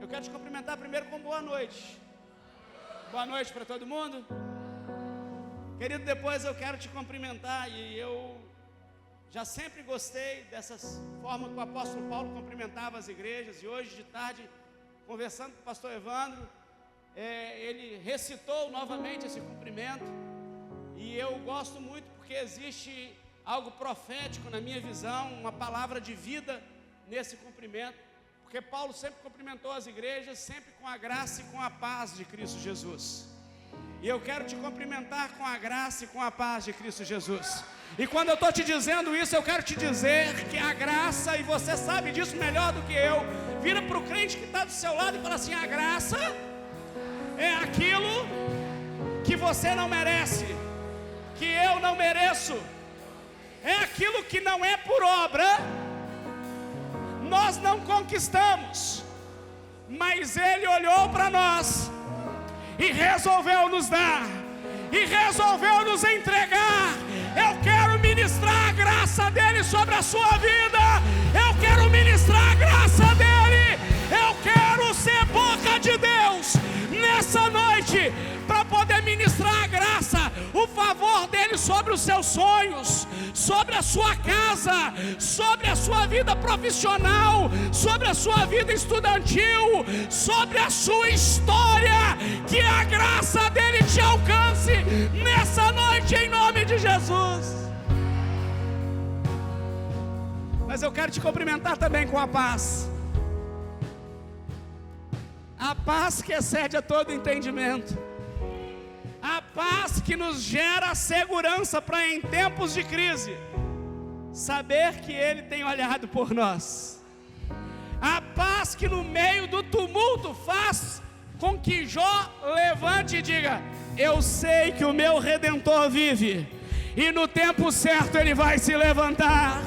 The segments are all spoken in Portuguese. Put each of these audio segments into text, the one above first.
Eu quero te cumprimentar primeiro com boa noite. Boa noite para todo mundo. Querido, depois eu quero te cumprimentar, e eu já sempre gostei dessa forma que o apóstolo Paulo cumprimentava as igrejas, e hoje de tarde, conversando com o pastor Evandro, ele recitou novamente esse cumprimento, e eu gosto muito porque existe algo profético na minha visão, uma palavra de vida nesse cumprimento, porque Paulo sempre cumprimentou as igrejas, sempre com a graça e com a paz de Cristo Jesus. E eu quero te cumprimentar com a graça e com a paz de Cristo Jesus. E quando eu estou te dizendo isso, eu quero te dizer que a graça, e você sabe disso melhor do que eu, vira para o crente que está do seu lado e fala assim: a graça é aquilo que você não merece, que eu não mereço, é aquilo que não é por obra, nós não conquistamos, mas Ele olhou para nós e resolveu nos dar, e resolveu nos entregar. Eu quero ministrar a graça dEle sobre a sua vida, eu quero ministrar a graça dEle, eu quero ser boca de Deus nessa noite, para poder ministrar a graça, o favor dEle sobre os seus sonhos, sobre a sua casa, sobre a sua vida profissional, sobre a sua vida estudantil, sobre a sua história, que a graça dEle te alcance nessa noite em nome de Jesus. Mas eu quero te cumprimentar também com a paz. A paz que excede a todo entendimento. A paz que nos gera segurança para, em tempos de crise, saber que Ele tem olhado por nós. A paz que no meio do tumulto faz com que Jó levante e diga: eu sei que o meu Redentor vive, e no tempo certo Ele vai se levantar.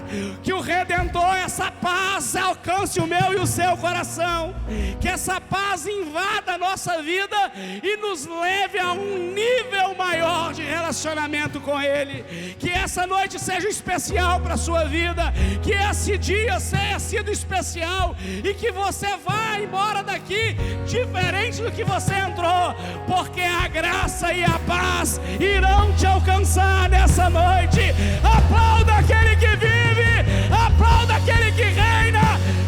Que o Redentor, essa paz, alcance o meu e o seu coração. Que essa paz invada a nossa vida e nos leve a um nível maior de relacionamento com Ele. Que essa noite seja especial para a sua vida, que esse dia tenha sido especial, e que você vá embora daqui diferente do que você entrou, porque a graça e a paz irão te alcançar nessa noite. Aplauda aquele que vive, aplauda aquele que reina,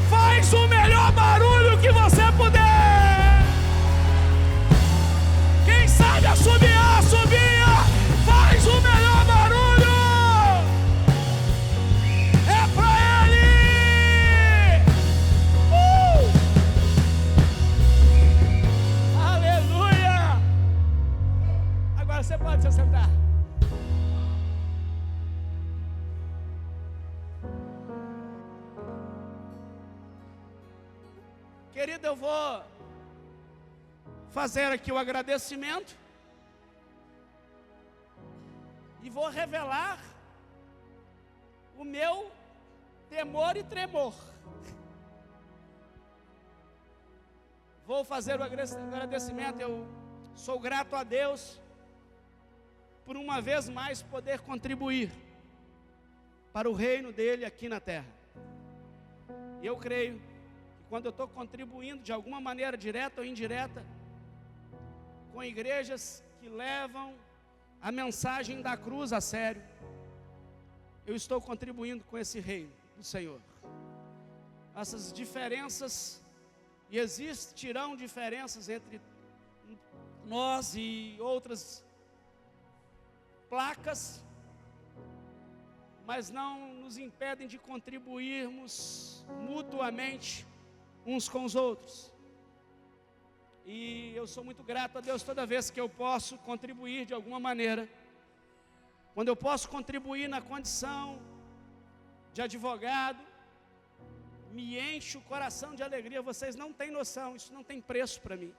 faz o melhor barulho que você puder. Quem sabe assobiar, assobia, faz o melhor barulho, é pra Ele. Aleluia. Agora você pode se sentar. Querido, eu vou fazer aqui o agradecimento e vou revelar o meu temor e tremor. Vou fazer o agradecimento. Eu sou grato a Deus por uma vez mais poder contribuir para o reino dEle aqui na terra. E eu creio, quando eu estou contribuindo de alguma maneira, direta ou indireta, com igrejas que levam a mensagem da cruz a sério, eu estou contribuindo com esse reino do Senhor. Essas diferenças, e existirão diferenças entre nós e outras placas, mas não nos impedem de contribuirmos mutuamente uns com os outros. E eu sou muito grato a Deus toda vez que eu posso contribuir de alguma maneira. Quando eu posso contribuir na condição de advogado, me enche o coração de alegria. Vocês não têm noção, isso não tem preço para mim.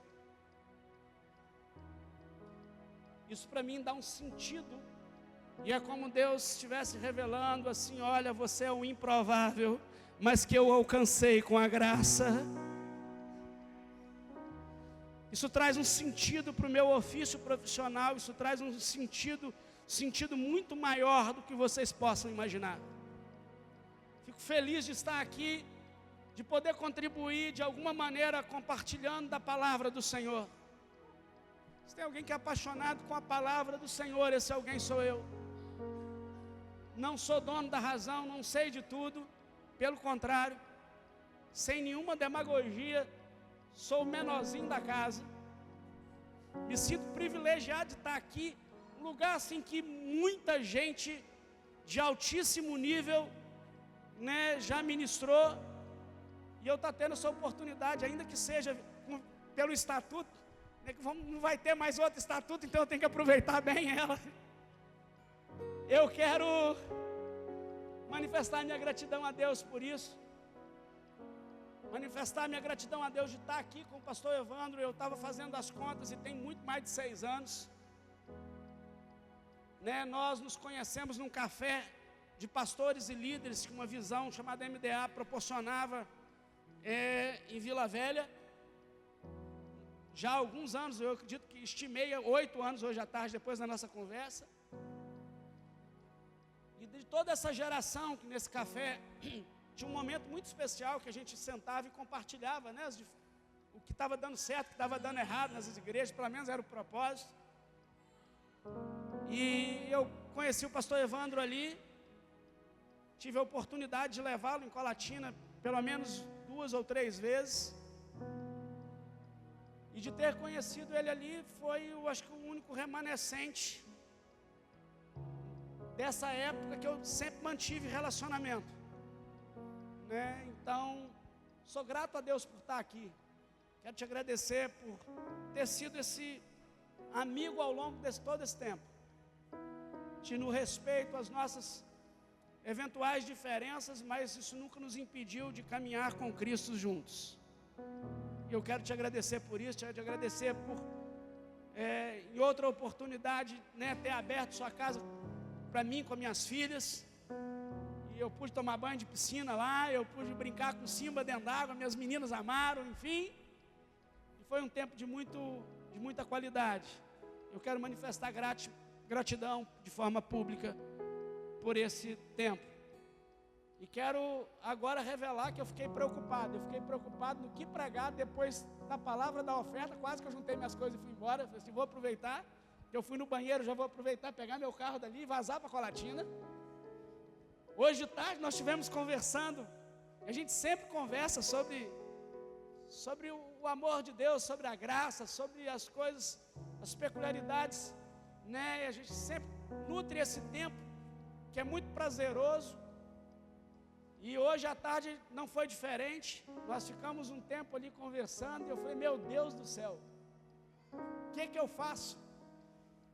Isso para mim dá um sentido, e é como Deus estivesse revelando assim: olha, você é um improvável, mas que eu alcancei com a graça. Isso traz um sentido para o meu ofício profissional, isso traz um sentido muito maior do que vocês possam imaginar. Fico feliz de estar aqui de poder contribuir de alguma maneira compartilhando da palavra do Senhor. Se tem alguém que é apaixonado com a palavra do Senhor, esse alguém sou eu. Não sou dono da razão, não sei de tudo, pelo contrário, sem nenhuma demagogia, sou o menorzinho da casa. Me sinto privilegiado de estar aqui, um lugar assim que muita gente de altíssimo nível, né, já ministrou, e eu estou tendo essa oportunidade, ainda que seja pelo estatuto, né, que não vai ter mais outro estatuto, então eu tenho que aproveitar bem ela. Eu quero manifestar minha gratidão a Deus por isso, manifestar minha gratidão a Deus de estar aqui com o pastor Evandro. Eu estava fazendo as contas e tem muito mais de 6 anos, né? Nós nos conhecemos num café de pastores e líderes que uma visão chamada MDA proporcionava em Vila Velha, já há alguns anos. Eu acredito que estimei 8 anos hoje à tarde, depois da nossa conversa. E de toda essa geração que nesse café tinha um momento muito especial que a gente sentava e compartilhava, né, o que estava dando certo, o que estava dando errado nas igrejas, pelo menos era o propósito. E eu conheci o pastor Evandro ali, tive a oportunidade de levá-lo em Colatina pelo menos 2 ou 3 vezes. E de ter conhecido ele ali, foi, eu acho que o único remanescente dessa época que eu sempre mantive relacionamento, né? Então, sou grato a Deus por estar aqui. Quero te agradecer por ter sido esse amigo ao longo de todo esse tempo. No respeito às nossas eventuais diferenças, mas isso nunca nos impediu de caminhar com Cristo juntos. Eu quero te agradecer por isso, te agradecer por, em outra oportunidade, né, ter aberto sua casa para mim, com minhas filhas. E eu pude tomar banho de piscina lá, eu pude brincar com Simba dentro d'água, minhas meninas amaram, enfim. E foi um tempo de muita qualidade. Eu quero manifestar gratidão de forma pública por esse tempo. E quero agora revelar que eu fiquei preocupado. Eu fiquei preocupado no que pregar depois da palavra da oferta. Quase que eu juntei minhas coisas e fui embora. Eu falei assim, vou aproveitar. Eu fui no banheiro, já vou aproveitar, pegar meu carro dali e vazar para Colatina. Hoje de tarde nós estivemos conversando. A gente sempre conversa sobre o amor de Deus, sobre a graça, sobre as coisas, as peculiaridades, né? E a gente sempre nutre esse tempo, que é muito prazeroso. E hoje à tarde não foi diferente. Nós ficamos um tempo ali conversando, e eu falei, meu Deus do céu, o que eu faço?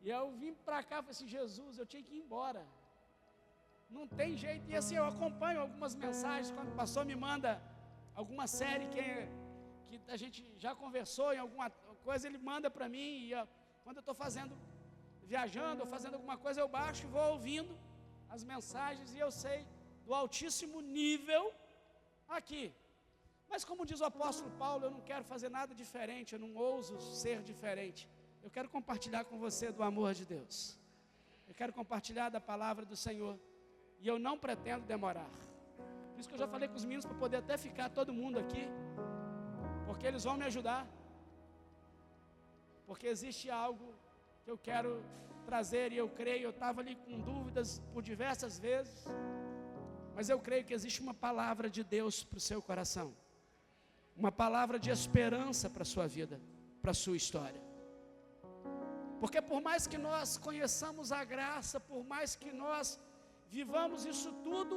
E eu vim para cá e falei assim, Jesus, eu tinha que ir embora. Não tem jeito. E assim, eu acompanho algumas mensagens, quando o pastor me manda alguma série que a gente já conversou em alguma coisa, ele manda para mim. E quando eu estou viajando ou fazendo alguma coisa, eu baixo e vou ouvindo as mensagens, e eu sei do altíssimo nível aqui. Mas como diz o apóstolo Paulo, eu não quero fazer nada diferente, eu não ouso ser diferente. Eu quero compartilhar com você do amor de Deus. Eu quero compartilhar da palavra do Senhor. E eu não pretendo demorar. Por isso que eu já falei com os meninos, para poder até ficar todo mundo aqui, porque eles vão me ajudar. Porque existe algo que eu quero trazer, e eu creio, eu estava ali com dúvidas por diversas vezes, mas eu creio que existe uma palavra de Deus para o seu coração. Uma palavra de esperança para a sua vida, para a sua história. Porque por mais que nós conheçamos a graça, por mais que nós vivamos isso tudo,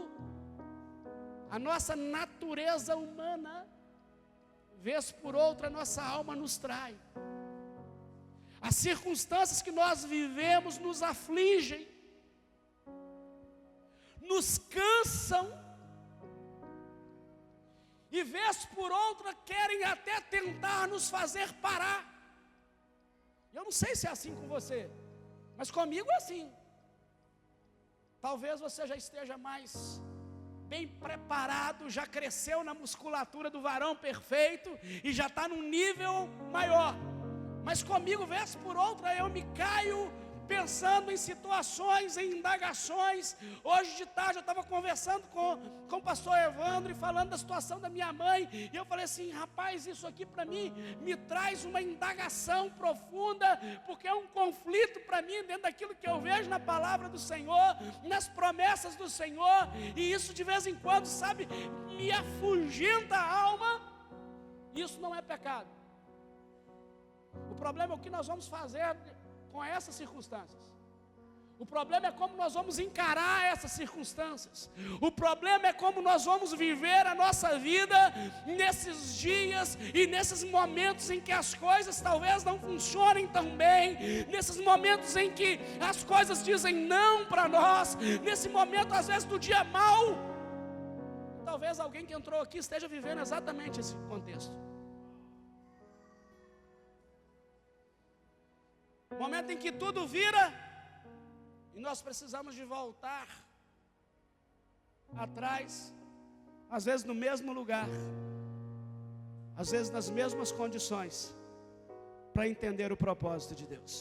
a nossa natureza humana, vez por outra, a nossa alma nos trai. As circunstâncias que nós vivemos nos afligem, nos cansam, e vez por outra querem até tentar nos fazer parar. Eu não sei se é assim com você, mas comigo é assim. Talvez você já esteja mais bem preparado, já cresceu na musculatura do varão perfeito e já está num nível maior. Mas comigo, vez por outra, eu me caio pensando em situações, em indagações. Hoje de tarde eu estava conversando com o pastor Evandro e falando da situação da minha mãe, e eu falei assim: rapaz, isso aqui para mim me traz uma indagação profunda, porque é um conflito para mim dentro daquilo que eu vejo na palavra do Senhor, nas promessas do Senhor, e isso de vez em quando, sabe, me afugenta a alma. Isso não é pecado. O problema é o que nós vamos fazer com essas circunstâncias. O problema é como nós vamos encarar essas circunstâncias. O problema é como nós vamos viver a nossa vida nesses dias e nesses momentos em que as coisas talvez não funcionem tão bem, nesses momentos em que as coisas dizem não para nós, nesse momento às vezes do dia mau. Talvez alguém que entrou aqui esteja vivendo exatamente esse contexto. Momento em que tudo vira e nós precisamos de voltar atrás, às vezes no mesmo lugar, às vezes nas mesmas condições, para entender o propósito de Deus.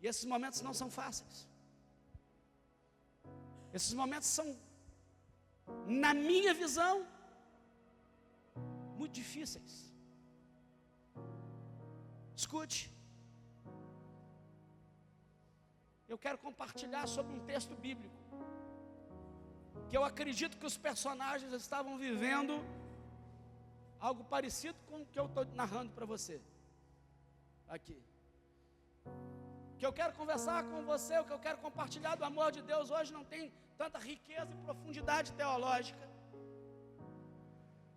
E esses momentos não são fáceis. Esses momentos são, na minha visão, muito difíceis. Escute, eu quero compartilhar sobre um texto bíblico, que eu acredito que os personagens estavam vivendo algo parecido com o que eu estou narrando para você, aqui. Que eu quero conversar com você, o que eu quero compartilhar do amor de Deus hoje não tem tanta riqueza e profundidade teológica,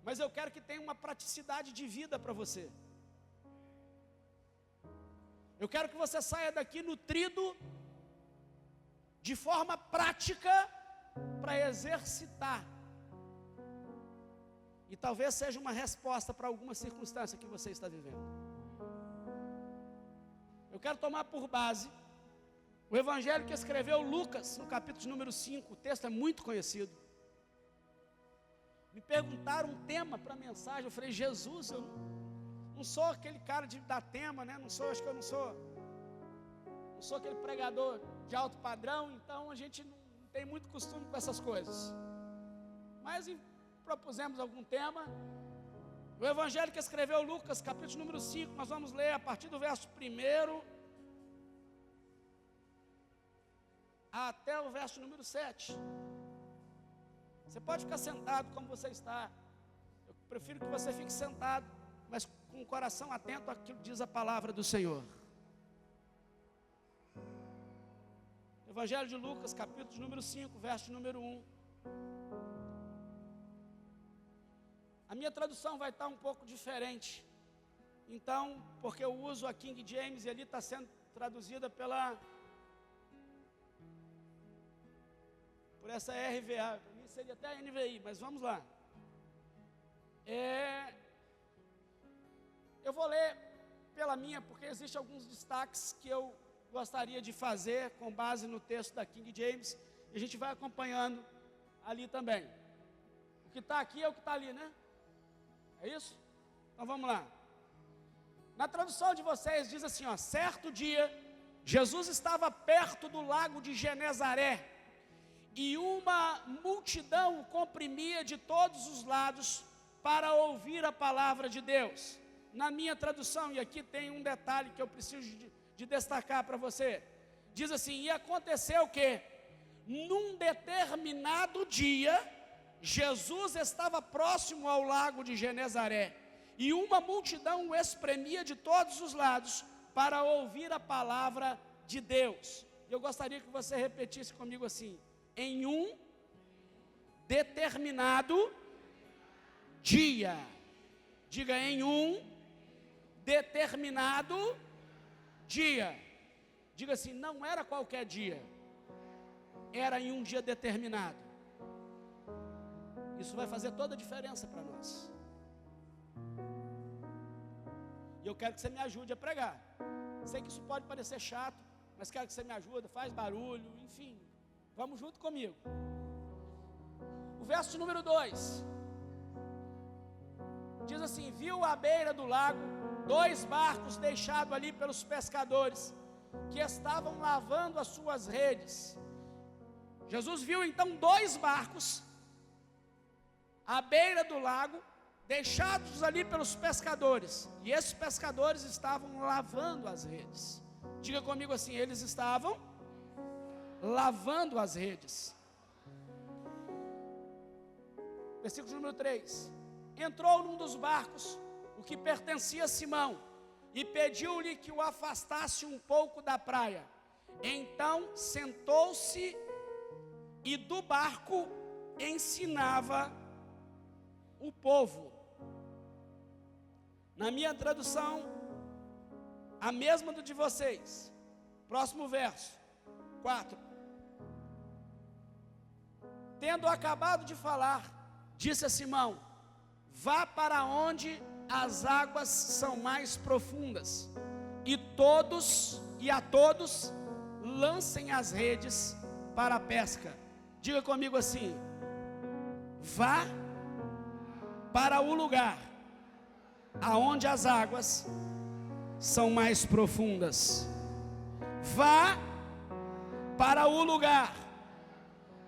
mas eu quero que tenha uma praticidade de vida para você. Eu quero que você saia daqui nutrido de forma prática para exercitar. E talvez seja uma resposta para alguma circunstância que você está vivendo. Eu quero tomar por base o evangelho que escreveu Lucas, no capítulo número 5. O texto é muito conhecido. Me perguntaram um tema para a mensagem. Eu falei: Jesus, eu não sou aquele cara de dar tema, né? Acho que eu não sou aquele pregador de alto padrão, então a gente não tem muito costume com essas coisas. Mas propusemos algum tema. O evangelho que escreveu Lucas, capítulo número 5, nós vamos ler a partir do verso 1 até o verso número 7. Você pode ficar sentado como você está. Eu prefiro que você fique sentado, mas com o coração atento àquilo que diz a palavra do Senhor. Evangelho de Lucas, capítulo número 5, verso número 1. A minha tradução vai estar um pouco diferente. Então, porque eu uso a King James e ali está sendo traduzida por essa RVA. Para mim seria até NVI, mas vamos lá. Eu vou ler pela minha, porque existem alguns destaques que eu gostaria de fazer com base no texto da King James, e a gente vai acompanhando ali também. O que está aqui é o que está ali, né? É isso? Então vamos lá. Na tradução de vocês diz assim, ó: certo dia, Jesus estava perto do lago de Genezaré, e uma multidão o comprimia de todos os lados para ouvir a palavra de Deus. Na minha tradução, e aqui tem um detalhe que eu preciso de destacar para você, diz assim: e aconteceu que, num determinado dia, Jesus estava próximo ao lago de Genezaré, e uma multidão o espremia de todos os lados para ouvir a palavra de Deus. Eu gostaria que você repetisse comigo assim: em um determinado dia. Diga: em um determinado dia. Diga assim: não era qualquer dia, era em um dia determinado. Isso vai fazer toda a diferença para nós. E eu quero que você me ajude a pregar. Sei que isso pode parecer chato, mas quero que você me ajude, faz barulho, enfim. Vamos junto comigo. O verso número 2 diz assim: viu à beira do lago 2 barcos deixados ali pelos pescadores, que estavam lavando as suas redes. Jesus viu então 2 barcos à beira do lago, deixados ali pelos pescadores, e esses pescadores estavam lavando as redes. Diga comigo assim: eles estavam lavando as redes. Versículo número 3: entrou num dos barcos, o que pertencia a Simão, e pediu-lhe que o afastasse um pouco da praia. Então sentou-se e do barco ensinava o povo. Na minha tradução, a mesma do de vocês. Próximo verso, 4. Tendo acabado de falar, disse a Simão: vá para onde as águas são mais profundas, e a todos lancem as redes para a pesca. Diga comigo assim: vá para o lugar aonde as águas são mais profundas. Vá para o lugar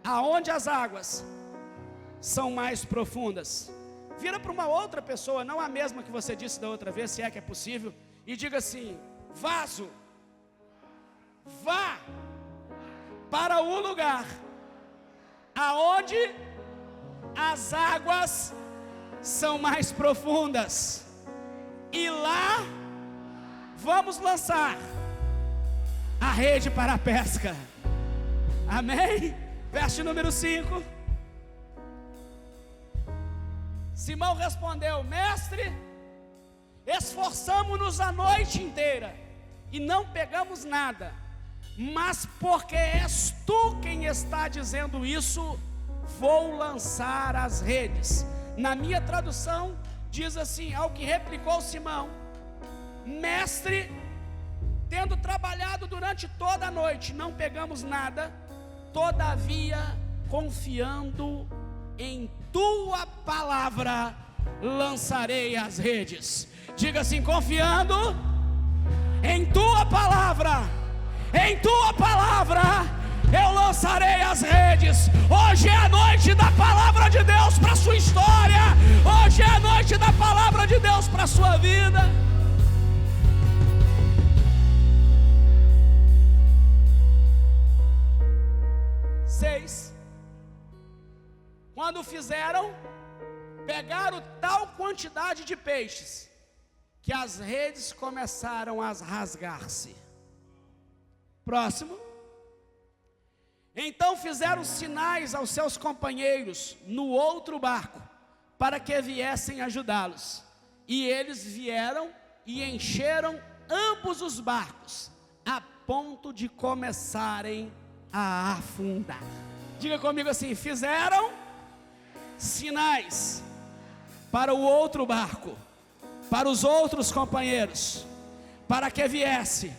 aonde as águas são mais profundas. Vira para uma outra pessoa, não a mesma que você disse da outra vez, se é que é possível, e diga assim: vaso, vá para o lugar aonde as águas são mais profundas, e lá vamos lançar a rede para a pesca. Amém? Verso número 5. Simão respondeu: mestre, esforçamo-nos a noite inteira e não pegamos nada, mas porque és tu quem está dizendo isso, vou lançar as redes. Na minha tradução diz assim: ao que replicou Simão: mestre, tendo trabalhado durante toda a noite, não pegamos nada, todavia, confiando em tua palavra, lançarei as redes. Diga assim: confiando em tua palavra, eu lançarei as redes. Hoje é a noite da palavra de Deus para a sua história. Hoje é a noite da palavra de Deus para a sua vida. Quando fizeram, pegaram tal quantidade de peixes, que as redes começaram a rasgar-se. Próximo. Então fizeram sinais aos seus companheiros no outro barco, para que viessem ajudá-los. E eles vieram e encheram ambos os barcos, a ponto de começarem a afundar. Diga comigo assim: fizeram sinais para o outro barco, para os outros companheiros, para que viesse.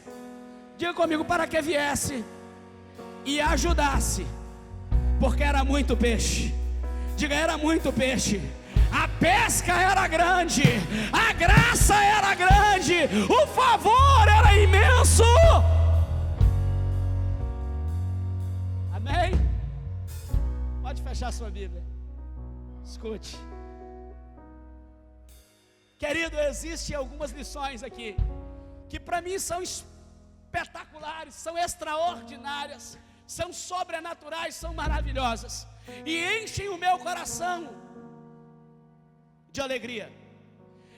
Diga comigo: para que viesse e ajudasse, porque era muito peixe. Diga: era muito peixe. A pesca era grande, a graça era grande, o favor era imenso. Amém? Pode fechar sua Bíblia. Escute. Querido, existem algumas lições aqui que para mim são espetaculares, são extraordinárias, são sobrenaturais, são maravilhosas e enchem o meu coração de alegria.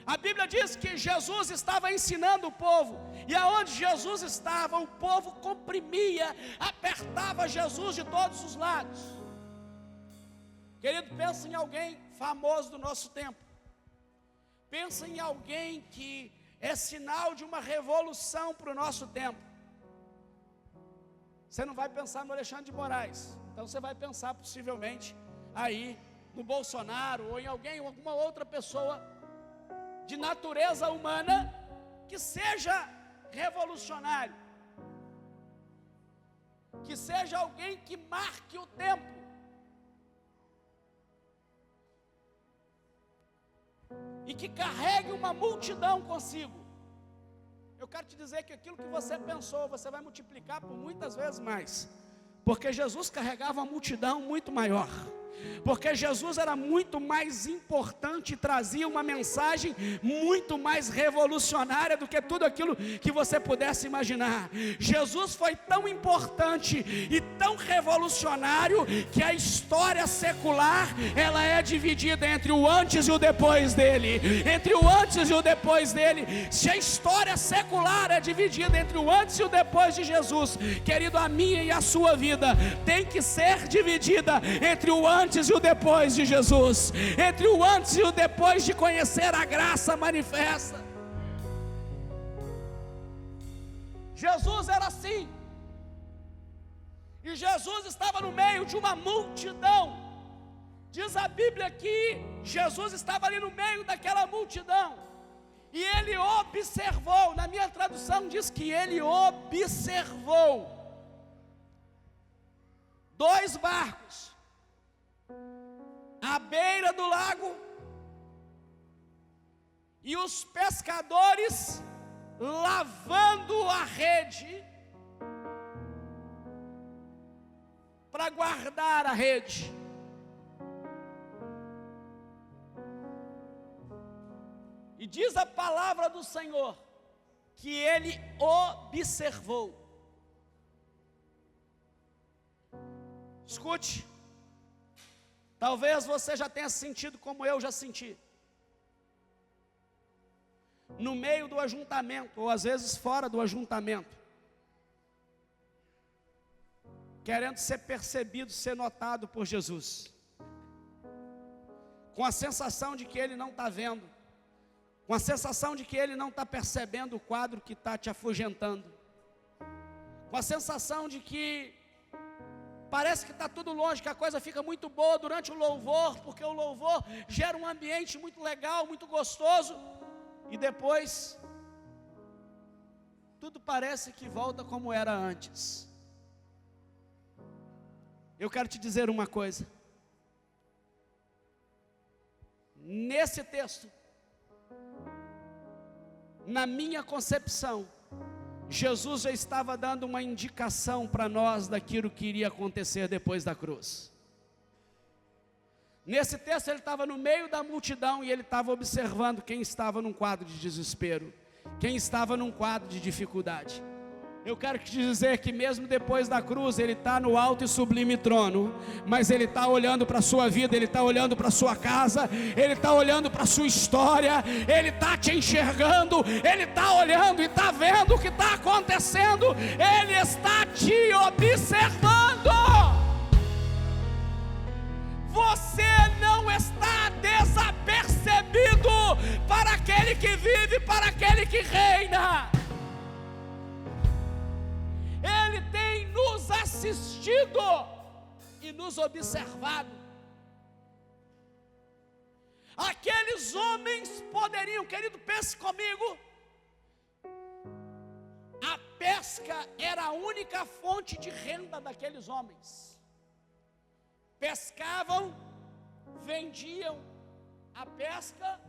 A Bíblia diz que Jesus estava ensinando o povo, e aonde Jesus estava, o povo comprimia, apertava Jesus de todos os lados. Querido, pensa em alguém famoso do nosso tempo, pensa em alguém que é sinal de uma revolução para o nosso tempo. Você não vai pensar no Alexandre de Moraes, então você vai pensar possivelmente aí no Bolsonaro, ou em alguém, ou alguma outra pessoa de natureza humana que seja revolucionário, que seja alguém que marque o tempo. E que carregue uma multidão consigo. eu quero te dizer que aquilo que você pensou, você vai multiplicar por muitas vezes mais. Porque Jesus carregava uma multidão muito maior. Porque Jesus era muito mais importante e trazia uma mensagem muito mais revolucionária do que tudo aquilo que você pudesse imaginar. Jesus foi tão importante e tão revolucionário que a história secular, ela é dividida entre o antes e o depois dele. Entre o antes e o depois dele. Se a história secular é dividida entre o antes e o depois de Jesus, querido, a minha e a sua vida tem que ser dividida entre o antes e o depois de Jesus, entre o antes e o depois de conhecer a graça manifesta. Jesus era assim, e Jesus estava no meio de uma multidão. Diz a Bíblia que Jesus estava ali no meio daquela multidão, e ele observou. Na minha tradução diz que ele observou 2 barcos à beira do lago, e os pescadores lavando a rede para guardar a rede. E diz a palavra do Senhor que ele observou. Escute. Talvez você já tenha sentido como eu já senti. No meio do ajuntamento, ou às vezes fora do ajuntamento, querendo ser percebido, ser notado por Jesus, com a sensação de que Ele não está vendo, com a sensação de que Ele não está percebendo o quadro que está te afugentando, com a sensação de que parece que está tudo longe, que a coisa fica muito boa durante o louvor, porque o louvor gera um ambiente muito legal, muito gostoso, e depois tudo parece que volta como era antes. Eu quero te dizer uma coisa. Nesse texto, na minha concepção, Jesus já estava dando uma indicação para nós daquilo que iria acontecer depois da cruz. Nesse texto ele estava no meio da multidão e ele estava observando quem estava num quadro de desespero, quem estava num quadro de dificuldade. Eu quero te dizer que mesmo depois da cruz, Ele está no alto e sublime trono, mas Ele está olhando para a sua vida, Ele está olhando para a sua casa, Ele está olhando para a sua história, Ele está te enxergando, Ele está olhando e está vendo o que está acontecendo, Ele está te observando. Você não está desapercebido para aquele que vive, para aquele que reina. Ele tem nos assistido e nos observado. Aqueles homens poderiam, querido, pense comigo, a pesca era a única fonte de renda daqueles homens. Pescavam, vendiam a pesca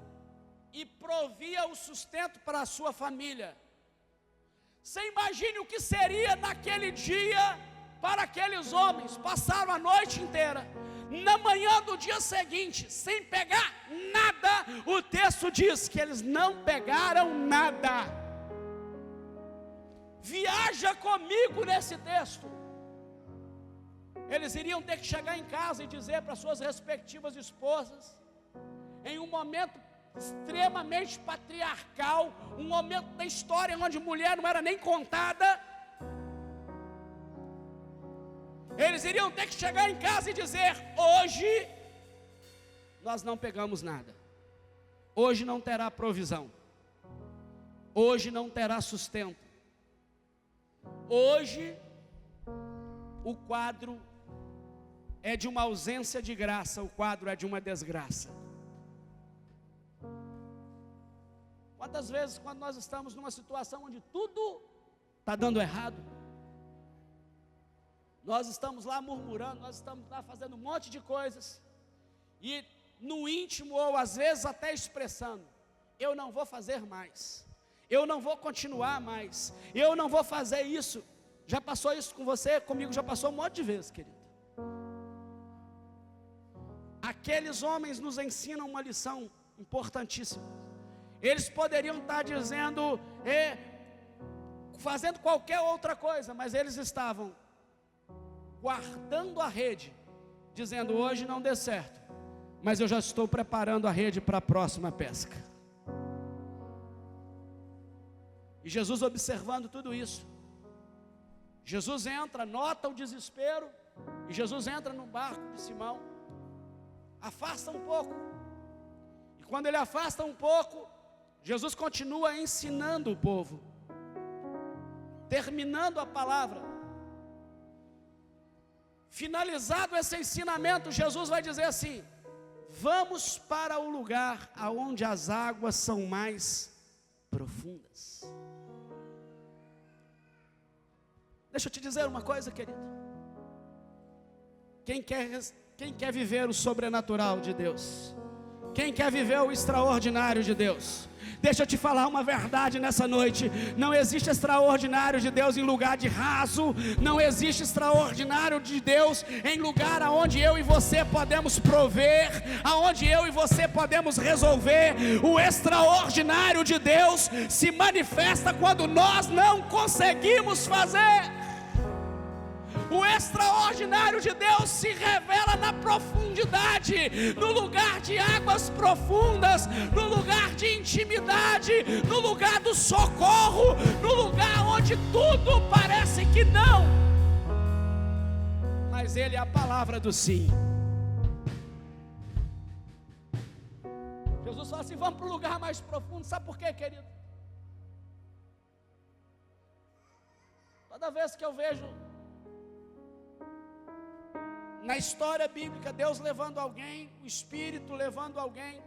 e provia o sustento para a sua família. Você imagine o que seria naquele dia para aqueles homens. Passaram a noite inteira, na manhã do dia seguinte, sem pegar nada. O texto diz que eles não pegaram nada. Viaja comigo nesse texto. Eles iriam ter que chegar em casa e dizer para suas respectivas esposas, em um momento extremamente patriarcal, um momento da história onde mulher não era nem contada. Eles iriam ter que chegar em casa e dizer: hoje nós não pegamos nada, hoje não terá provisão, hoje não terá sustento, hoje o quadro é de uma ausência de graça, o quadro é de uma desgraça. Quantas vezes, quando nós estamos numa situação onde tudo está dando errado, nós estamos lá murmurando, nós estamos lá fazendo um monte de coisas, e no íntimo, ou às vezes até expressando: eu não vou fazer mais, eu não vou continuar mais, eu não vou fazer isso. Já passou isso com você? Comigo já passou um monte de vezes, querido. Aqueles homens nos ensinam uma lição importantíssima. Eles poderiam estar dizendo, fazendo qualquer outra coisa, mas eles estavam guardando a rede, dizendo, hoje não deu certo, mas eu já estou preparando a rede para a próxima pesca. E Jesus observando tudo isso, Jesus entra, nota o desespero, e Jesus entra no barco de Simão, afasta um pouco, e quando ele afasta um pouco, Jesus continua ensinando o povo, terminando a palavra. Finalizado esse ensinamento, Jesus vai dizer assim, vamos para o lugar aonde as águas são mais profundas. Deixa eu te dizer uma coisa, querido. Quem quer viver o sobrenatural de Deus? Quem quer viver o extraordinário de Deus? Deixa eu te falar uma verdade nessa noite. Não existe extraordinário de Deus em lugar de raso. Não existe extraordinário de Deus em lugar aonde eu e você podemos prover, aonde eu e você podemos resolver. O extraordinário de Deus se manifesta quando nós não conseguimos fazer. O extraordinário de Deus se revela na profundidade, no lugar de águas profundas, no lugar de intimidade, no lugar do socorro, no lugar onde tudo parece que não, mas Ele é a palavra do sim. Jesus fala assim, vamos para o lugar mais profundo. Sabe por quê, querido? Toda vez que eu vejo na história bíblica, Deus levando alguém, o Espírito levando alguém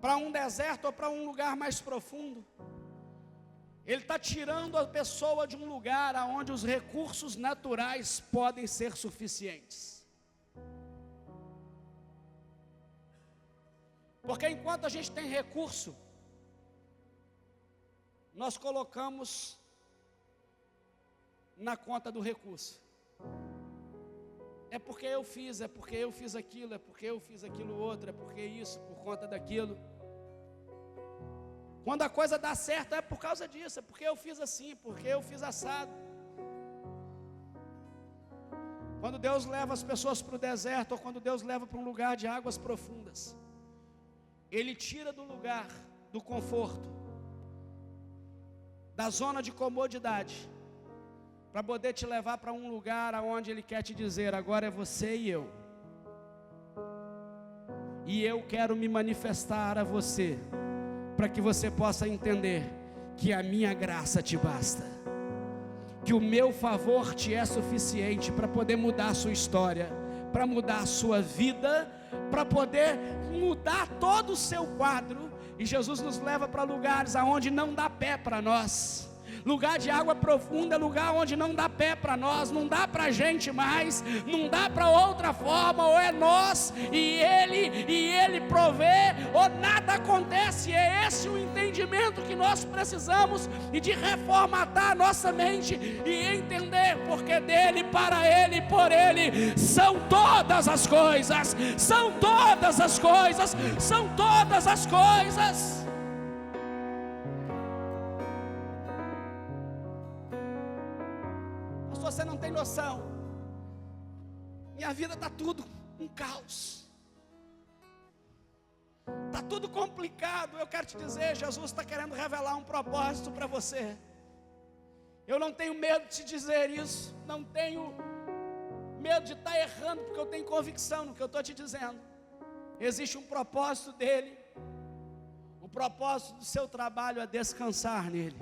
para um deserto ou para um lugar mais profundo, Ele está tirando a pessoa de um lugar onde os recursos naturais podem ser suficientes. Porque enquanto a gente tem recurso, nós colocamos na conta do recurso. É porque eu fiz, é porque eu fiz aquilo, é porque eu fiz aquilo outro, é porque isso, por conta daquilo. Quando a coisa dá certo, é por causa disso, é porque eu fiz assim, porque eu fiz assado. Quando Deus leva as pessoas para o deserto, ou quando Deus leva para um lugar de águas profundas, Ele tira do lugar do conforto, da zona de comodidade, para poder te levar para um lugar aonde Ele quer te dizer, agora é você e eu. E eu quero me manifestar a você, para que você possa entender que a minha graça te basta, que o meu favor te é suficiente para poder mudar a sua história, para mudar a sua vida, para poder mudar todo o seu quadro. E Jesus nos leva para lugares aonde não dá pé para nós. Lugar de água profunda, lugar onde não dá pé para nós, não dá para a gente mais, não dá para outra forma, ou é nós e Ele provê, ou nada acontece. É esse o entendimento que nós precisamos, e de reformatar a nossa mente e entender, porque dele, para Ele e por Ele são todas as coisas, são todas as coisas, são todas as coisas. Você não tem noção, minha vida está tudo um caos, está tudo complicado. Eu quero te dizer, Jesus está querendo revelar um propósito para você. Eu não tenho medo de te dizer isso, não tenho medo de estar errando, porque eu tenho convicção no que eu estou te dizendo. Existe um propósito dele, o propósito do seu trabalho é descansar nele,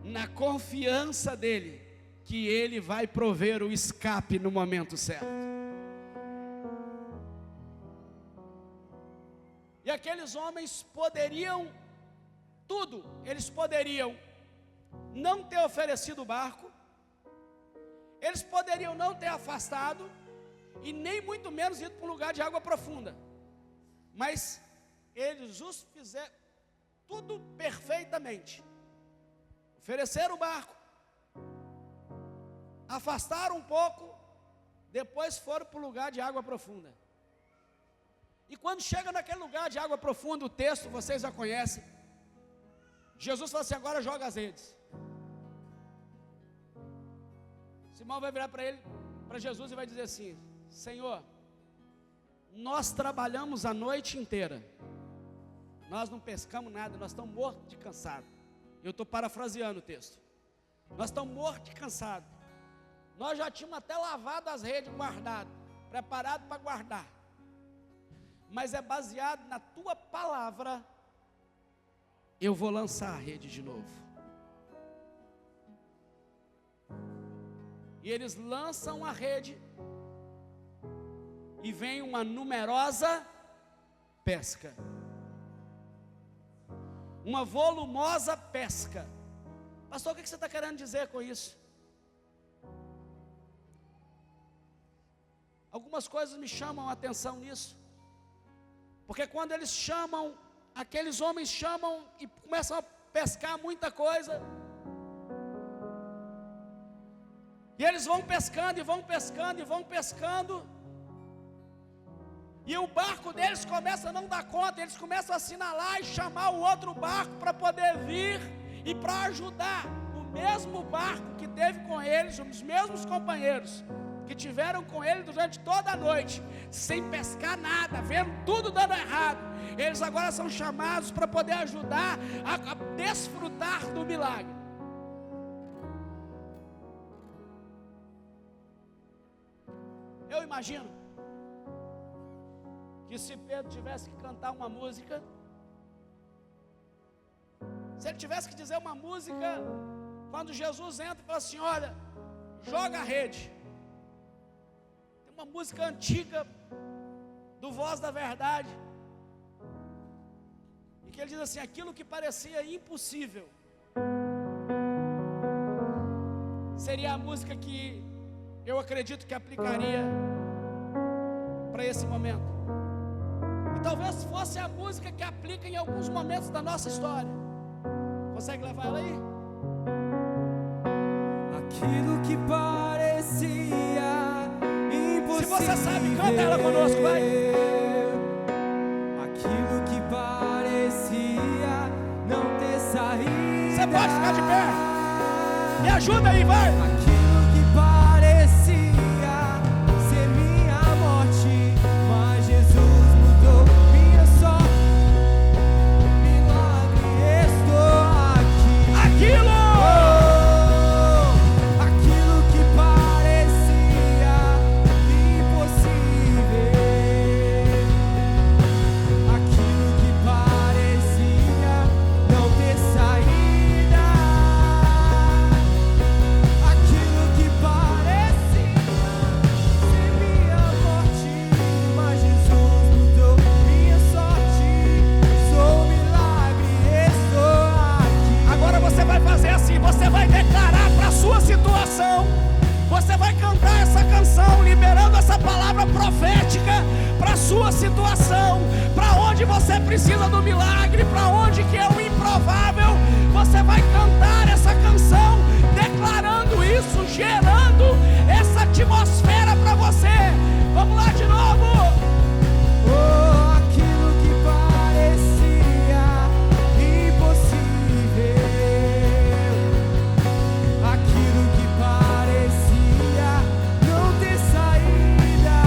na confiança dele, que Ele vai prover o escape no momento certo. E aqueles homens poderiam tudo, eles poderiam não ter oferecido o barco, eles poderiam não ter afastado, e nem muito menos ido para um lugar de água profunda, mas eles os fizeram, tudo perfeitamente. Ofereceram o barco, afastaram um pouco, depois foram para o lugar de água profunda. E quando chega naquele lugar de água profunda, o texto vocês já conhecem. Jesus fala assim: agora joga as redes. Simão vai virar para Jesus e vai dizer assim: Senhor, nós trabalhamos a noite inteira, nós não pescamos nada, nós estamos mortos de cansado. Eu estou parafraseando o texto. Nós estamos mortos de cansado. Nós já tínhamos até lavado as redes, guardado, preparado para guardar. Mas é baseado na tua palavra, eu vou lançar a rede de novo. E eles lançam a rede, e vem uma numerosa pesca, uma volumosa pesca. Pastor, o que você está querendo dizer com isso? Algumas coisas me chamam a atenção nisso, porque quando eles chamam, aqueles homens chamam e começam a pescar muita coisa, e eles vão pescando, e vão pescando, e vão pescando, e o barco deles começa a não dar conta, eles começam a assinalar e chamar o outro barco para poder vir e para ajudar. O mesmo barco que teve com eles, os mesmos companheiros que tiveram com ele durante toda a noite, sem pescar nada, vendo tudo dando errado, eles agora são chamados para poder ajudar a desfrutar do milagre. Eu imagino que se Pedro tivesse que cantar uma música, se ele tivesse que dizer uma música, quando Jesus entra e fala assim: olha, joga a rede. Tem uma música antiga do Voz da Verdade, e que ele diz assim: aquilo que parecia impossível seria a música que eu acredito que aplicaria para esse momento. E talvez fosse a música que aplica em alguns momentos da nossa história. Consegue levar ela aí? Aquilo que parecia impossível. Se você sabe, canta ela conosco, vai. Aquilo que parecia não ter saída. Você pode ficar de pé. Me ajuda aí, vai. Aquilo que parecia ser minha morte, mas Jesus mudou minha sorte. Milagre, estou aqui. Aquilo Que parecia impossível, aquilo que parecia não ter saída, aquilo que parecia ser minha morte, mas Jesus mudou minha sorte. Sou um milagre, estou aqui. Agora você vai fazer assim, você vai declarar para a sua situação, você vai cantar essa canção, liberando essa palavra profética para a sua situação, para onde você precisa do milagre, para onde que é o improvável, você vai cantar essa canção, declarando isso, gerando essa atmosfera para você. Vamos lá de novo. Aquilo que parecia impossível, aquilo que parecia não ter saída,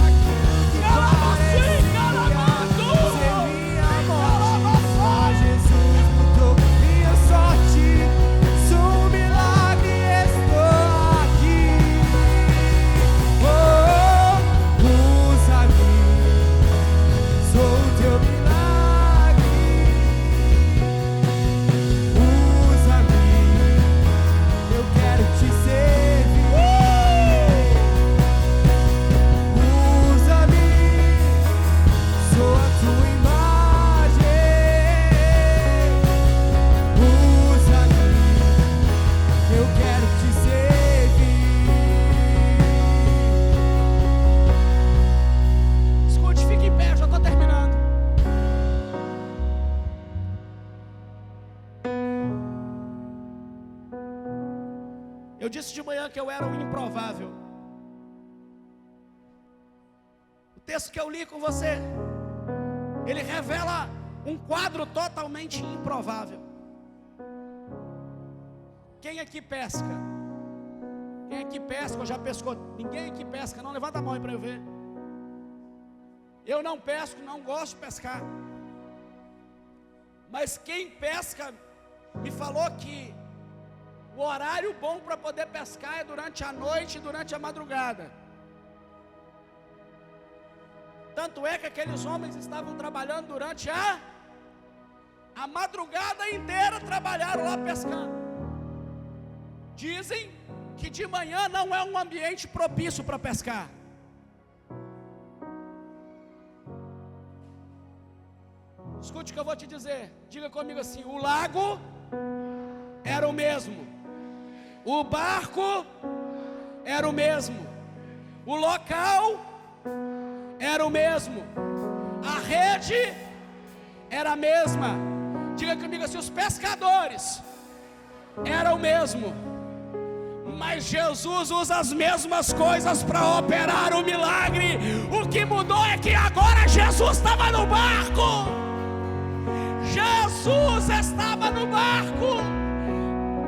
aquilo que parecia ser minha morte, mas Jesus mudou minha sorte. Sou um milagre, estou aqui. Eu disse de manhã que eu era o improvável. O texto que eu li com você, ele revela um quadro totalmente improvável. Quem aqui pesca? Quem aqui pesca ou já pescou? Ninguém aqui pesca, não? Levanta a mão aí para eu ver. Eu não pesco, não gosto de pescar. Mas quem pesca me falou que o horário bom para poder pescar é durante a noite e durante a madrugada. Tanto é que aqueles homens estavam trabalhando durante a madrugada inteira, trabalharam lá pescando. Dizem que de manhã não é um ambiente propício para pescar. Escute o que eu vou te dizer. Diga comigo assim: o lago era o mesmo, o barco era o mesmo, o local era o mesmo, a rede era a mesma. Diga comigo assim: os pescadores eram o mesmo, mas Jesus usa as mesmas coisas para operar o milagre. O que mudou é que agora Jesus estava no barco. Jesus estava no barco.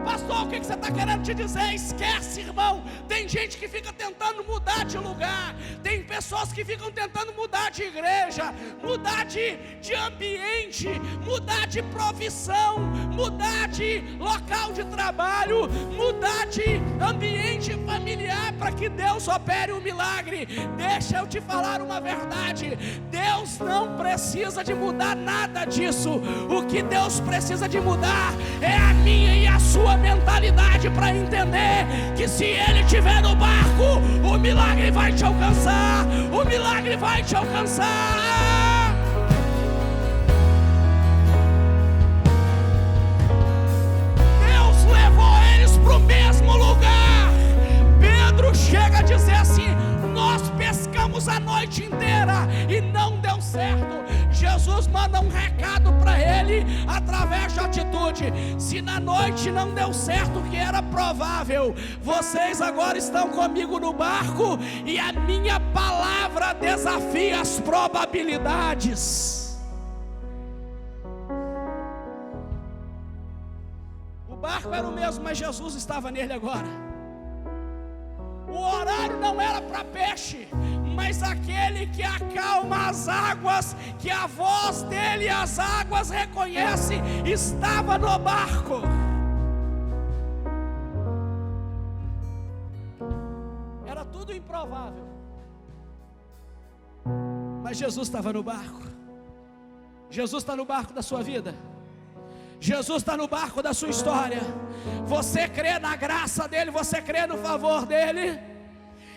Pastor, o que você está querendo te dizer? Esquece, irmão. Tem gente que fica tentando mudar de lugar. Tem pessoas que ficam tentando mudar de igreja, mudar de ambiente, mudar de profissão, mudar de local de trabalho, mudar de ambiente familiar para que Deus opere um milagre. Deixa eu te falar uma verdade: Deus não precisa de mudar nada disso. O que Deus precisa de mudar é a minha e a sua mentalidade, para entender que se Ele estiver no barco, o milagre vai te alcançar. O milagre vai te alcançar. Deus levou eles para o mesmo lugar. Pedro chega a dizer assim: nós pescamos a noite inteira e não deu certo. Jesus manda um recado para ele através de atitude: se na noite não deu certo, que era provável, vocês agora estão comigo no barco e a minha palavra desafia as probabilidades. O barco era o mesmo, mas Jesus estava nele agora. O horário não era para peixe, mas aquele que acalma as águas, que a voz dele as águas reconhece, estava no barco. Era tudo improvável, mas Jesus estava no barco. Jesus está no barco da sua vida. Jesus está no barco da sua história. Você crê na graça dele? Você crê no favor dele?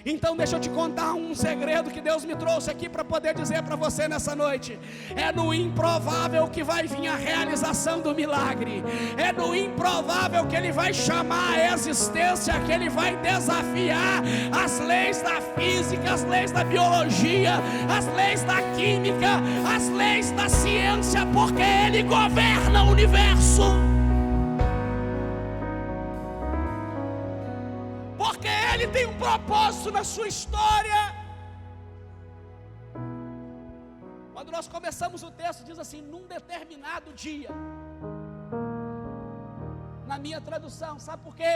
Então deixa eu te contar um segredo que Deus me trouxe aqui para poder dizer para você nessa noite. É no improvável que vai vir a realização do milagre. É no improvável que Ele vai chamar a existência, que Ele vai desafiar as leis da física, as leis da biologia, as leis da química, as leis da ciência, porque Ele governa o universo. Porque Ele tem um propósito na sua história. Quando nós começamos o texto, diz assim: num determinado dia. Na minha tradução, sabe por quê?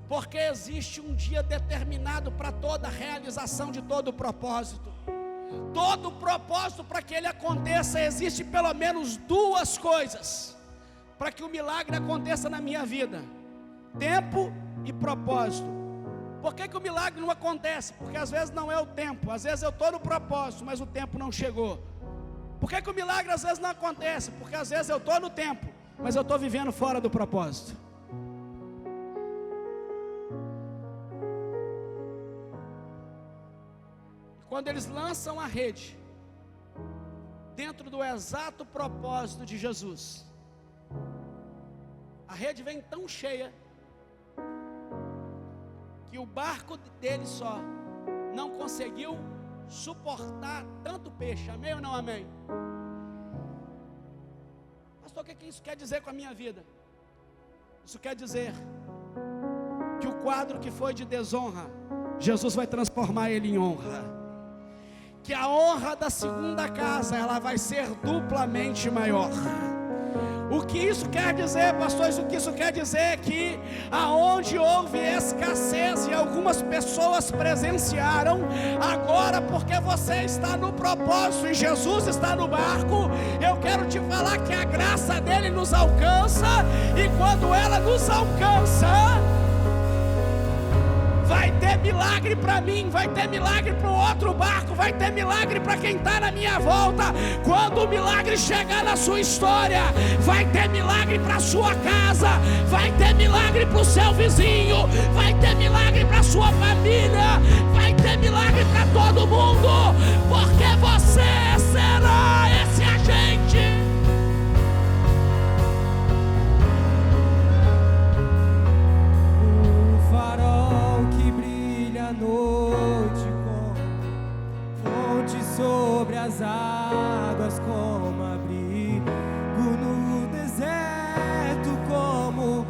Porque existe um dia determinado para toda a realização de todo o propósito. Todo o propósito, para que ele aconteça, existe pelo menos duas coisas para que o milagre aconteça na minha vida: tempo e propósito. Por que o milagre não acontece? Porque às vezes não é o tempo. Às vezes eu estou no propósito, mas o tempo não chegou. Por que o milagre às vezes não acontece? Porque às vezes eu estou no tempo, mas eu estou vivendo fora do propósito. Quando eles lançam a rede dentro do exato propósito de Jesus, a rede vem tão cheia que o barco dele só não conseguiu suportar tanto peixe. Amém ou não amém? Pastor, o que isso quer dizer com a minha vida? Isso quer dizer que o quadro que foi de desonra, Jesus vai transformar ele em honra. Que a honra da segunda casa, ela vai ser duplamente maior. O que isso quer dizer, pastores? O que isso quer dizer é que aonde houve escassez e algumas pessoas presenciaram, agora porque você está no propósito e Jesus está no barco, eu quero te falar que a graça dele nos alcança, e quando ela nos alcança, vai ter milagre para mim, vai ter milagre para o outro barco, vai ter milagre para quem está na minha volta. Quando o milagre chegar na sua história, vai ter milagre para a sua casa, vai ter milagre para o seu vizinho, vai ter milagre para a sua família, vai ter milagre para todo mundo, porque você será esse agente. Noite com fonte sobre as águas, como abrigo no deserto, como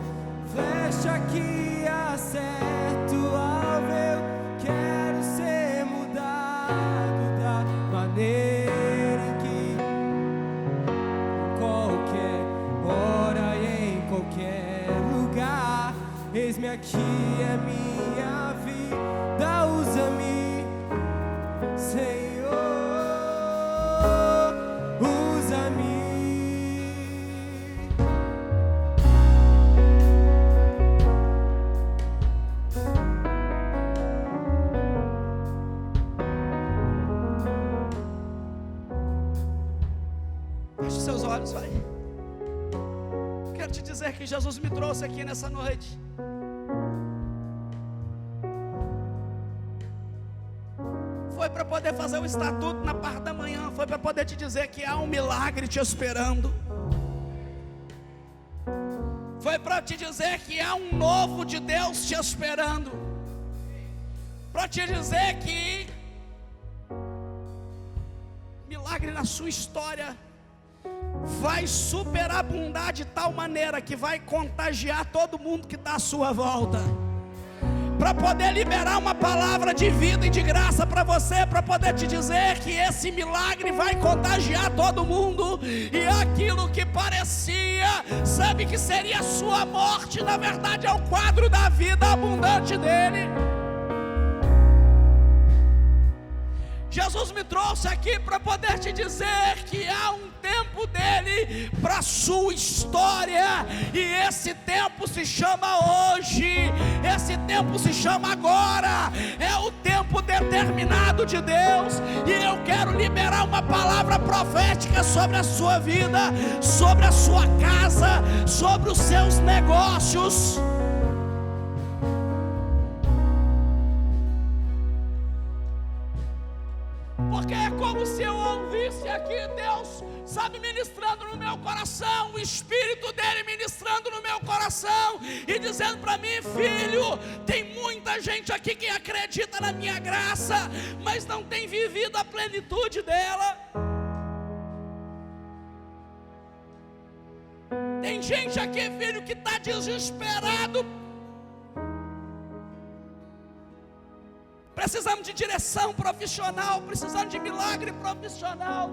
flecha que acerto ao eu quero ser mudado da maneira em que, em qualquer hora e em qualquer lugar, eis-me aqui, é minha vida. Usa-me, Senhor, usa-me. Feche seus olhos, vai. Quero te dizer que Jesus me trouxe aqui nessa noite. Foi para poder fazer o estatuto na parte da manhã, foi para poder te dizer que há um milagre te esperando. Foi para te dizer que há um novo de Deus te esperando. Para te dizer que milagre na sua história vai superabundar de tal maneira que vai contagiar todo mundo que está à sua volta. Para poder liberar uma palavra de vida e de graça para você, para poder te dizer que esse milagre vai contagiar todo mundo, e aquilo que parecia, sabe, que seria a sua morte, na verdade é o quadro da vida abundante dele. Jesus me trouxe aqui para poder te dizer que há um tempo dele para a sua história, e esse tempo se chama hoje, esse tempo se chama agora, é o tempo determinado de Deus, e eu quero liberar uma palavra profética sobre a sua vida, sobre a sua casa, sobre os seus negócios. Porque é como se eu ouvisse aqui Deus, sabe, ministrando no meu coração, o Espírito dele ministrando no meu coração e dizendo para mim: filho, tem muita gente aqui que acredita na minha graça, mas não tem vivido a plenitude dela. Tem gente aqui, filho, que está desesperado, precisando de direção profissional, precisando de milagre profissional.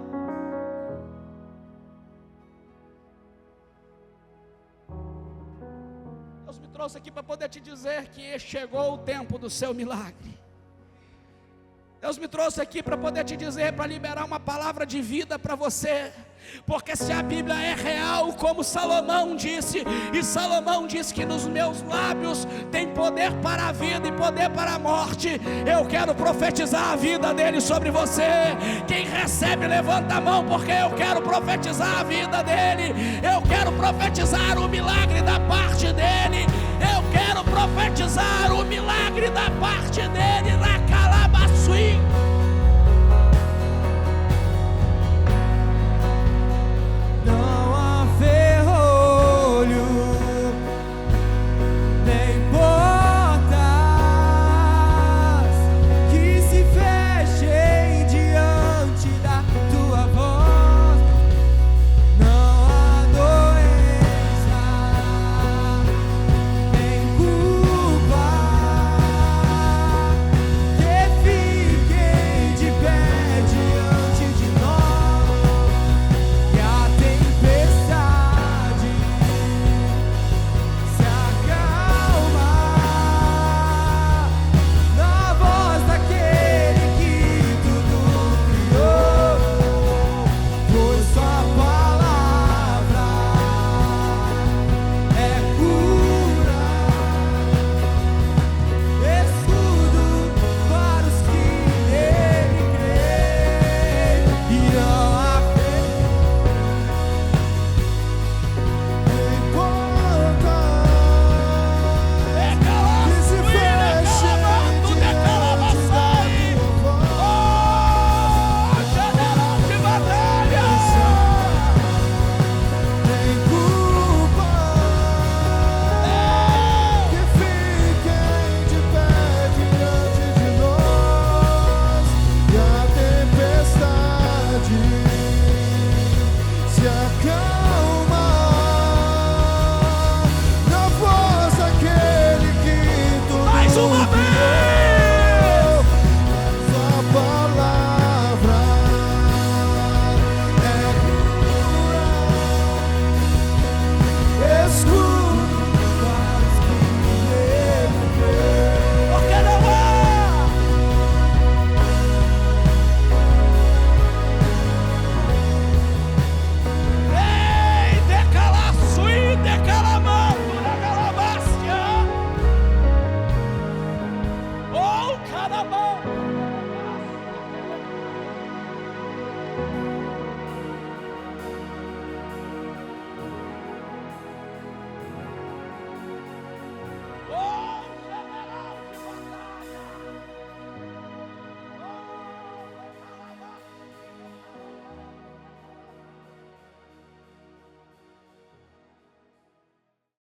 Deus me trouxe aqui para poder te dizer que chegou o tempo do seu milagre. Deus me trouxe aqui para poder te dizer, para liberar uma palavra de vida para você. Porque se a Bíblia é real, como Salomão disse, e Salomão disse que nos meus lábios tem poder para a vida e poder para a morte, eu quero profetizar a vida dele sobre você. Quem recebe, levanta a mão, porque eu quero profetizar a vida dele. Eu quero profetizar o milagre da parte dele. Eu quero profetizar o milagre da parte dele. Na Calabaçuim.